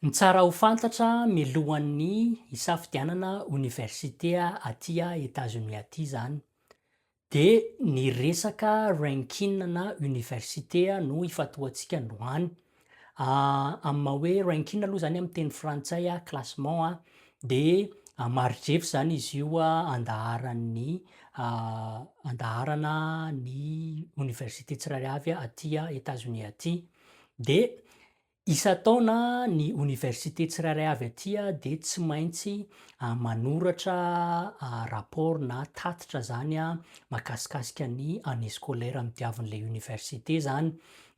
Ny tsara ho fantatra milohan'ny hisafidianana université aty États-Unis aty zany, de ny resaka ranking na université no ifatohantsika androany. Amin'ny maha hoe ranking aloha zany amin'ny teny frantsay classement de marodrefitra zany izy io andaharana ny université tsirairay avy aty États-Unis aty. De isan-taona ny université tsirairay avy aty de tsy maintsy manoratra rapport na tatitra zany mahakasikasika ny année scolaire am'diavin'le université zany.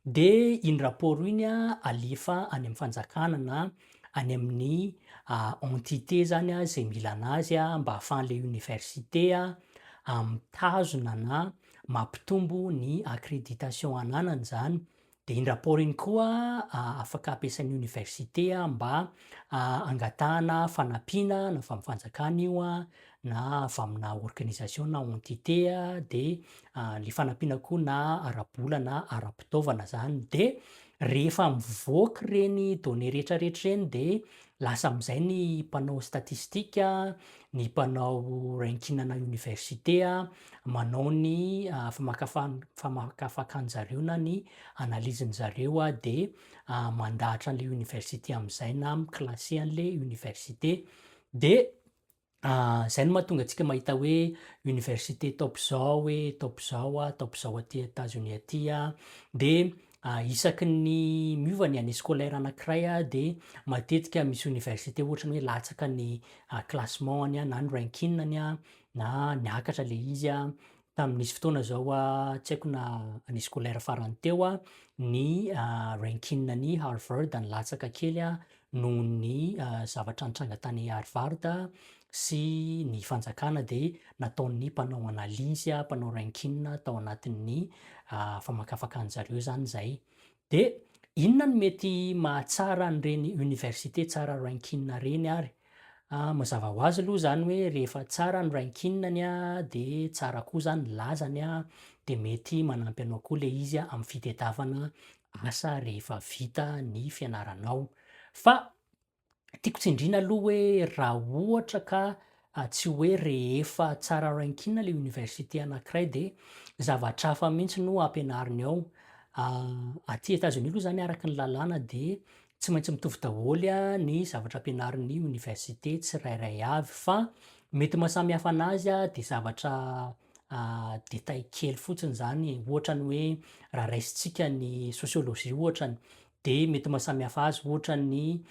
De iny rapport iny alefa any amin'ny fanjakana na any amin'ny entité zany zay mila anazy mba ahafahan'le université mitazona na mampitombo ny accréditation ananany zany. De iny rapport iny koa afaka ampiasain'ny université mba angatahana fanampiana na avy amin'ny fanjakana io na avy amina organisation na entité de le fanampiana koa na ara-bola na ara-pitaovana zany. De rehefa mivoaka reny données rehetrarehetra reny de lasa am'zay ny mpanao statistika, ny mpanao ranking ana université manao ny famakafakan'jareo na ny analysen'jareo de mandahatra an'le université am'zay na miklasser an'le université. De zay no mahatonga antsika mahita hoe université top zao aty États-Unis aty de isaky ny miova ny année scolaire anankiray de matetika misy université ohatrany hoe latsaka ny classement-ny na ny ranking-ny na niakatra le izy tamin'nisy fotoana zao tsy haiko na année scolaire farany teo ny ranking-ny Harvard nilatsaka kely noho ny zavatra nitranga tany Harvard sy ny fanjakana de nataon'ny mpanao analyse mpanao ranking tao anatin'ny famakafakan'jareo zany zay. De inona no mety mahatsara an'reny université tsara ranking reny ary? Mazava ho azy aloha zany hoe rehefa tsara ny ranking-ny de tsara koa zany lazany de mety manampy anao koa le izy amin'ny fitadiavana asa rehefa vita ny fianaranao. Fa tiako tsindriana aloha hoe raha ohatra ka tsy hoe rehefa tsara ranking le université anankiray de zavatra hafa mihitsy no ampianariny ao. Aty États-Unis aloha zany araka ny lalàna de tsy maintsy mitovy daholo ny zavatra ampianarin'ny université tsirairay avy fa mety mahasamy hafa anazy de zavatra détail kely fotsiny zany. Ohatrany hoe raha raisintsika ny sociologie ohatrany de mety mahasamy hafa azy ohatrany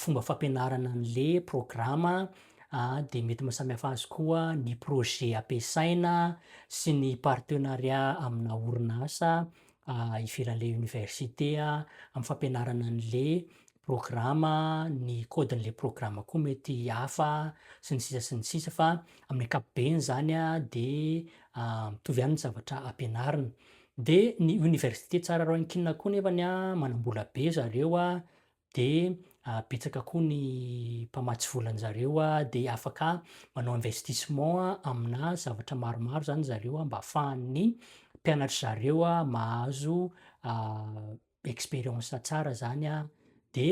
fomba fampianarana an'le programa de mety mahasamy hafa azy koa ny projet ampiasaina sy ny partenariat amina orinasa ivelan'le université amin'ny fampianarana an'le programa, ny code-n'le programa koa mety hafa sy ny sisa fa amin'ny ankapobeny zany de mitovy ihany ny zavatra ampianarina. De ny université tsara ranking koa nefany manam-bola be zareo de betsaka koa ny mpamatsy volan'jareo de afaka manao investissement amina zavatra maromaro zany zareo mba ahafahan'ny mpianatra zareo mahazo expérience tsara zany de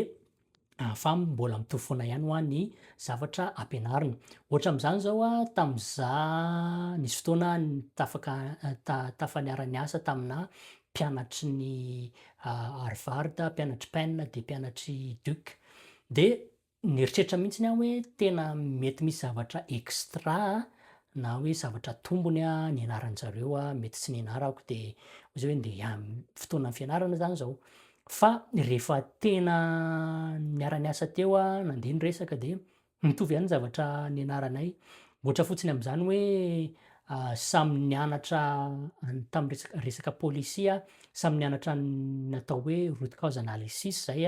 fa mbola mitovy foana ihany ho any zavatra ampianarina. Ohatra am'zany zao tam'za nisy fotoana tafaniara niasa tamina mpianatry ny Harvard, mpianatry Penn de mpianatry Duke. De nieritreritra mihitsiny hoe tena mety misy zavatra extra na hoe zavatra tombony nianaran'jareo mety tsy nianarako de zay hoe ndeha fotoana fianarana zany zao. Fa rehefa tena niara-niasa teo nandeha niresaka de mitovy ihany zavatra nianaranay. Ohatra fotsiny am'zany hoe samy nianatra tamin'ny resaka policy samy nianatra natao hoe root cause analysis zay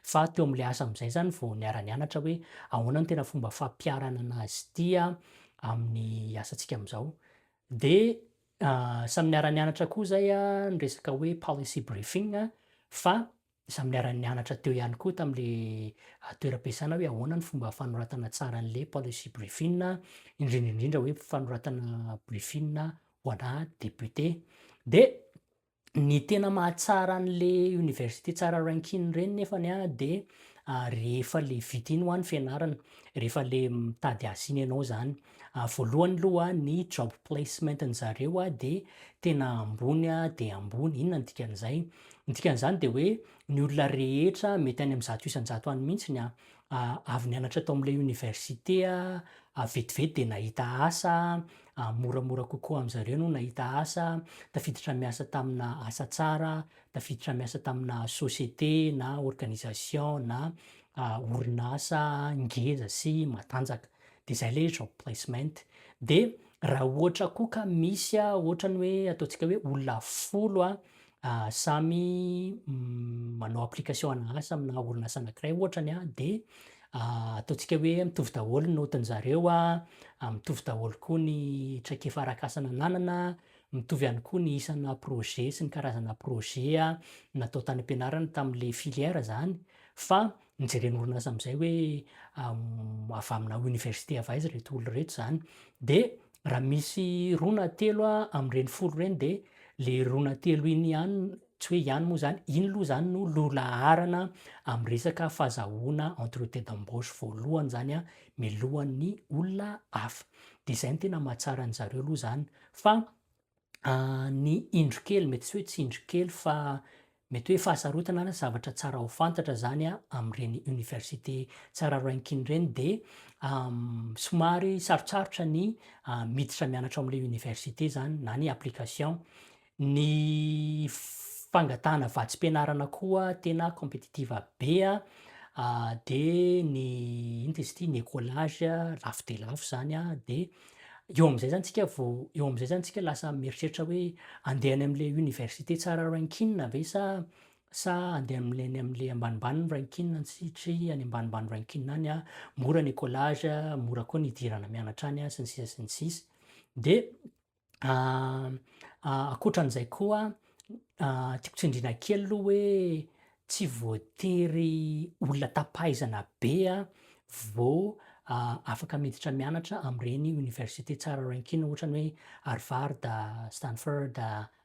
fa teo am'le asa am'zay zany vao niara-nianatra hoe ahoana ny tena fomba fampiarana anazy ty amin'ny asantsika am'zao. De samy niara-nianatra koa zay ny resaka hoe policy briefing fa samy niara-nianatra teo ihany koa tam'le toeram-piasana hoe ahoana ny fomba fanoratana tsara an'le policy briefing indrindraindrindra hoe fanoratana briefing ho ana député. De ny tena mahatsara an'le université tsara ranking reny nefany de rehefa le vita iny ho an'ny fianarana, rehefa le mitady asa iny ianao zany. Voalohany aloha ny job placement an-jareo de tena ambony de ambony. Inona ny dikan'izay? Ny dikan'izany de hoe ny olona rehetra mety any am'zato isan-jato any mihitsiny avy nianatra tao am'le université vetivety de nahita asa, moramora kokoa am'zareo no nahita asa, tafiditra miasa tamina asa tsara, tafiditra miasa tamina société na organisation na orinasa ngeza sy matanjaka. De zay le job placement. De raha ohatra koa ka misy ohatrany hoe ataontsika hoe olona 10 samy manao application ana asa amina orinasa anankiray ohatrany de ataontsika hoe mitovy daholo ny notin'jareo mitovy daholo koa ny traikefa arak'asana ananana, mitovy ihany koa ny isana projet sy ny karazana projet natao tany am-pianarana tam'le filière zany. Fa ny jeren'ny orinasa am'zay hoe avy amina université avy aiza reto olo reto zany. De raha misy 2 na 3 am'reny 10 reny de le 2 na 3 iny ihany, tsy hoe ihany moa zany, iny aloha zany no lolaharana am'resaka fahazahoana entretien d'embauche voalohany zany mialohan'ny olona hafa. De zay ny tena mahatsara an'jareo aloha zany. Fa ny indro-kely, mety tsy hoe tsy indro-kely fa mety hoe fahasarotana na zavatra tsara ho fantatra zany am'reny université tsara ranking reny de somary sarotsarotra ny miditra mianatra am'le université zany na ny application. Ny fangatahana vatsim-pianarana koa tena compétitive be de ny ino ty izy ty, ny écolage lafo de lafo zany de eo am'zay zany tsika lasa mieritreritra hoe andeha any am'le université tsara ranking ve sa andeha am'le ambanimbany ranking tsy any ambanimbany ranking any mora ny écolage, mora koa ny idirana mianatra any sy ny sisa sy ny sisa. De ankoatran'izay koa tiako tsindriana kely aloha hoe tsy voatery olona tapaizana be vao afaka miditra mianatra am'reny université tsara ranking ohatrany hoe Harvard, Stanford,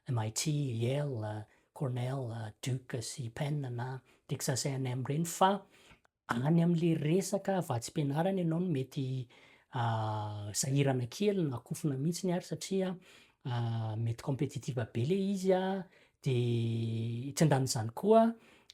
MIT, Yale, Cornell, Duke sy Penn na Texas A&M reny. Fa any am'le resaka vatsim-pianarana ianao no mety sahirana kely na kofona mihitsiny ary satria mety compétitive be le izy de tsy andan'zany koa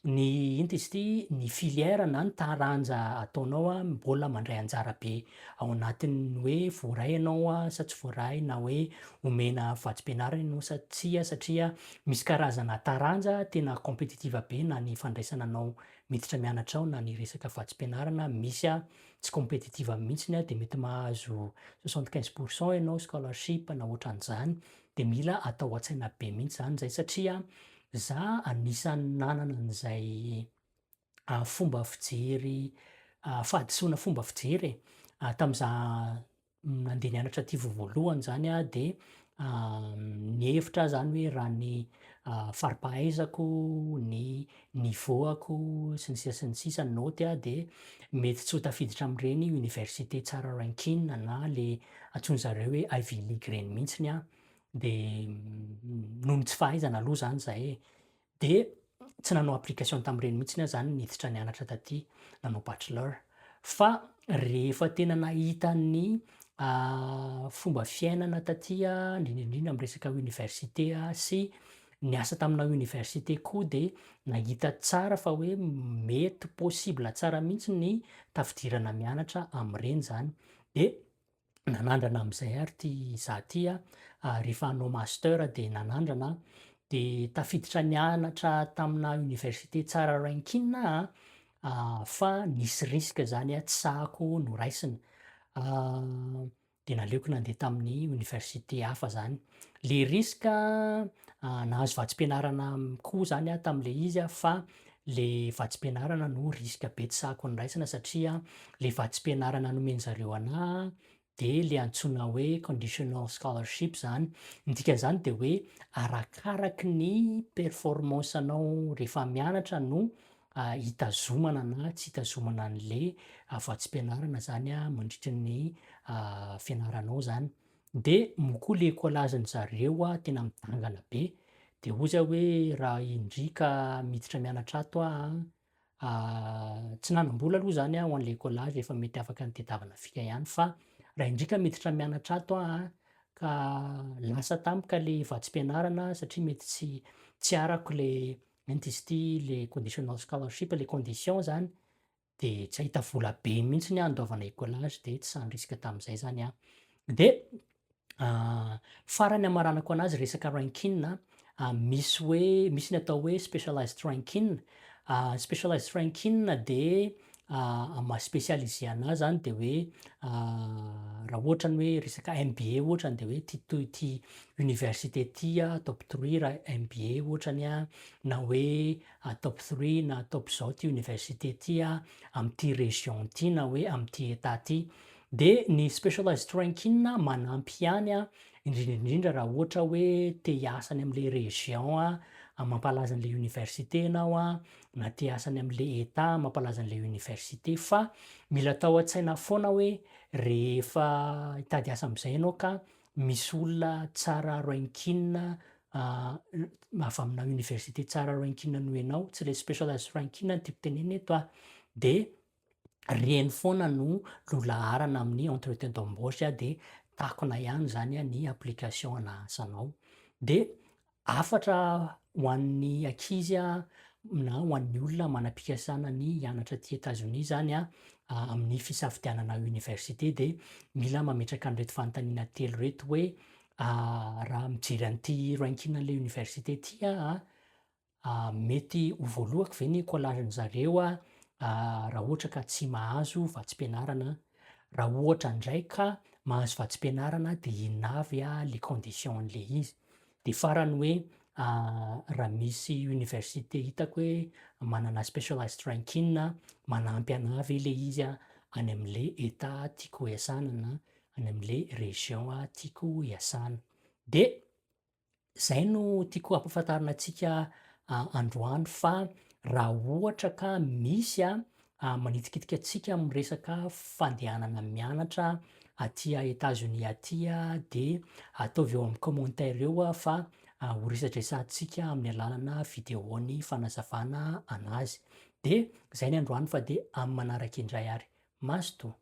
ny ino ty izy ty, ny filière na ny taranja ataonao mbola mandray anjara be ao anatin'ny hoe voaray ianao sa tsy voaray, na hoe omena vatsim-pianarana ianao sa tsia, satria misy karazana taranja tena compétitive be na ny fandraisana anao miditra mianatra ao na ny resaka vatsim-pianarana. Misy tsy compétitive mihitsiny de mety mahazo 75% ianao scholarship na ohatran'zany. De mila atao an-tsaina be mihitsy zany zay satria za anisany nanana an'zay fomba fijery fahadisoana fomba fijery tam'za nandeha nianatra ty voalohany zany de ny hevitra zany hoe raha ny faripahaizako, ny niveau-ako sy ny sisa sy ny sisa ny naoty de mety tsy ho tafiditra am'reny université tsara ranking na le antsoin'jareo hoe Ivy League reny mihitsiny de nohon'ny tsy fahaizana aloha zany zahay. De tsy nanao application tam'reny mihitsiny zany niditra nianatra taty, nanao bachelor. Fa rehefa tena nahita ny fomba fiainana taty indrindrandrindra am'resaka université sy niasa tamina université koa de nahita tsara fa hoe mety possible tsara mihitsy ny tafidirana mianatra am'reny zany. De nanandrana am'zay ary ty za ty rehefa hanao master de nanandrana de tafiditra nianatra tamina université tsara ranking fa nisy risque zany tsy sahako noraisina. De naleoko nandeha tamin'ny université hafa zany. Le risque nahazo vatsim-pianarana koa zany tam'le izy fa le vatsim-pianarana no risque be tsy sahako noraisina satria le vatsim-pianarana nomen'jareo anahy de le antsoina hoe conditional scholarship zany. Ny dikan'zany de hoe arakaraky ny performance anao rehefa mianatra no hitazomana na tsy hitazomana an'le vatsim-pianarana zany mandritra ny fianaranao zany. De moa koa le écolage-n'jareo tena midangana be. De ozy hoe raha indrika miditra mianatra ato tsy nanam-bola aloha zany ho an'le collage efa mety afaka ny tadiavana fika ihany fa raha indrika miditra mianatra ato ka lasa tampoka le vatsim-pianarana satria mety tsy arako le ino izy ty le conditional scholarship le condition zany de tsy ahita vola be mihitsiny andaovana écolage de tsy sahany risika tam'zay zany de farany amaranako anazy resaka ranking misy misy ny atao hoe specialized ranking. Specialized ranking de maha spesialize anazy zany de hoe raha ohatrany hoe resaka MBA ohatrany de hoe ty université ty top 3 raha MBA ohatrany na hoe top 3 na top zao ty université ty am'ty région ty na hoe am'ty état ty. De ny specialized ranking manampy ihany indrindraindrindra raha ohatra hoe te hiasa any am'le région mampalaza an'le université anao na te hiasa any am'le état mampalaza an'le université fa mila atao an-tsaina foana hoe rehefa hitady asa am'zay ianao ka misy olona tsara ranking avy amina université tsara ranking noho ianao, tsy le specialized ranking no tiako tenenina eto de reny foana no laharana amin'ny entretien d'embauche de takona ihany zany ny application ana asanao. De afatra ho an'ny ankizy na ho an'ny olona manam-pikasana ny hianatra aty États-Unis zany amin'ny fisafidianana université de mila mametraka an'ireto fanontaniana telo reto hoe raha mijery an'ty ranking an'le université ty mety ho voalohako ve ny collage-n'zareo raha ohatra ka tsy mahazo vatsim-pianarana, raha ohatra ndray ka mahazo vatsim-pianarana de inona avy le condition an'le izy. De farany hoe raha misy université hitako hoe manana specialized ranking manampy anahy ve le izy any am'le état tiako hiasana na any am'le région tiako hiasana. De zay no tiako ampahafantarina antsika androany fa raha ohatra ka misy manitikitika antsika am'resaka fandehanana mianatra aty États-Unis aty de ataovy eo amin'ny commentaire eo fa ho resadresantsika amin'ny alalana vidéony fanazavana anazy. De zay ny androany fa de amin'ny manaraka indray ary. Mazotoa.